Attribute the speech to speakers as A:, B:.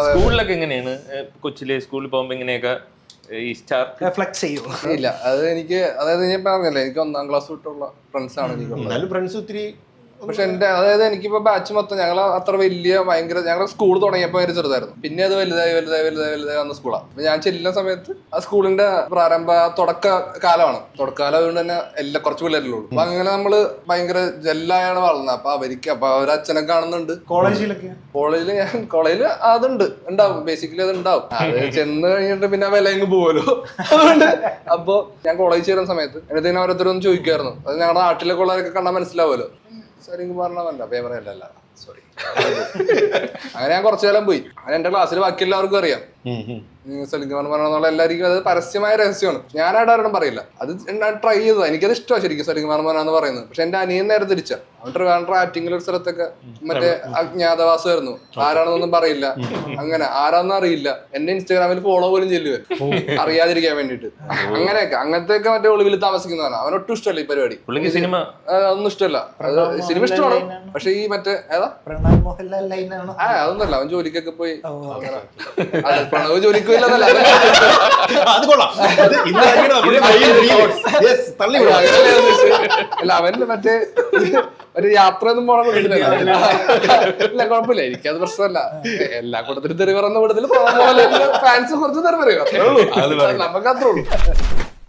A: സ്കൂളിലൊക്കെ എങ്ങനെയാണ് കൊച്ചിലെ സ്കൂളിൽ പോകുമ്പോ ഇങ്ങനെയൊക്കെ ഈ സ്റ്റാർ
B: ഫ്ലെക്സ് ചെയ്യും?
C: ഇല്ല, അത് എനിക്ക് അതായത് ഞാൻ പറഞ്ഞല്ലേ, എനിക്ക് 1ാം ക്ലാസ് തൊട്ടുള്ള ഫ്രണ്ട്സ് ആണ് എനിക്ക്.
D: ഫ്രണ്ട്സ് ഒത്തിരി.
C: പക്ഷെ അതായത് എനിക്കിപ്പോ ബാച്ച് മൊത്തം ഞങ്ങൾ അത്ര വലിയ ഭയങ്കര ഞങ്ങളുടെ സ്കൂൾ തുടങ്ങിയപ്പോ ഒരു ചെറുതായിരുന്നു. പിന്നെ അത് വലുതായി വന്ന സ്കൂളാണ്. അപ്പൊ ഞാൻ ചെല്ലുന്ന സമയത്ത് ആ സ്കൂളിന്റെ പ്രാരംഭ തുടക്കകാലമാണ്. തുടക്കകാലം അതുകൊണ്ട് തന്നെ കുറച്ച് പിള്ളേരല്ലേ ഉള്ളൂ. അപ്പൊ അങ്ങനെ നമ്മള് ഭയങ്കര ജെല്ലായാണ് വളർന്നത്. അപ്പൊ അവരച്ഛനെ കാണുന്നുണ്ട്. കോളേജില് ഉണ്ടാവും, ബേസിക്കലി അത് ഉണ്ടാവും. അത് ചെന്ന് കഴിഞ്ഞിട്ട് പിന്നെ വിലയങ്ങ് പോവല്ലോ. അതുകൊണ്ട് അപ്പൊ ഞാൻ കോളേജിൽ ചേരുന്ന സമയത്ത് എന്നിട്ട് ഓരോരുത്തരൊന്നും ചോദിക്കുമായിരുന്നു. അത് ഞങ്ങളുടെ നാട്ടിലൊക്കെ ഉള്ളവരൊക്കെ കണ്ടാൽ മനസ്സിലാവുമല്ലോ. സലിംകുമാറിനല്ല പേപ്പറല്ല, സോറി. അങ്ങനെ ഞാൻ കുറച്ചു കാലം പോയി. അങ്ങനെ എന്റെ ക്ലാസ്സിൽ ബാക്കി എല്ലാവർക്കും അറിയാം സലിംകുമാർ പറഞ്ഞ എല്ലാവർക്കും. അത് പരസ്യമായ രഹസ്യമാണ്, ഞാനായിട്ട് ആരോടും പറയില്ല. അത് ട്രൈ ചെയ്തത്, എനിക്കത് ഇഷ്ടമാണ് ശരിക്കും സലിംകുമാർ എന്ന് പറയുന്നത്. പക്ഷെ എന്റെ അനിയൻ നേരെ തിരിച്ച. അവൻ ട്രിവാൻഡ്രം ആറ്റിങ്ങൽ ഒരു സ്ഥലത്തൊക്കെ മറ്റേ അജ്ഞാതവാസമായിരുന്നു. ആരാണെന്നൊന്നും പറയില്ല, അങ്ങനെ ആരാന്നും അറിയില്ല. എന്നെ ഇൻസ്റ്റാഗ്രാമിൽ ഫോളോ പോലും ചെല്ലുവേ അറിയാതിരിക്കാൻ വേണ്ടിട്ട്. അങ്ങനത്തെയൊക്കെ മറ്റേ ഒളിവിൽ താമസിക്കുന്നതാണ്. അവനൊട്ടും ഇഷ്ടമല്ല ഈ പരിപാടി.
A: സിനിമ
C: അതൊന്നും ഇഷ്ടമല്ല. സിനിമ ഇഷ്ടമാണ്, പക്ഷെ ഈ മറ്റേ അതൊന്നുമല്ല. അവൻ ജോലിക്കൊക്കെ പോയി. പ്രണവ് ജോലിക്ക് പോയില്ലെന്നല്ല, അല്ല അവൻ മറ്റേ ഒരു യാത്രയൊന്നും പോണ കൂട്ടത്തിലല്ല. ഇല്ല, കുഴപ്പമില്ല, എനിക്കത് പ്രശ്നമല്ല. എല്ലാ കൂട്ടത്തിലും തെറി പറയുന്ന കൂട്ടത്തിൽ ഫാൻസ് കുറച്ച് തെറി പറയും, അത്രേ ഉള്ളൂ. നമുക്ക് അത്രേ ഉള്ളൂ.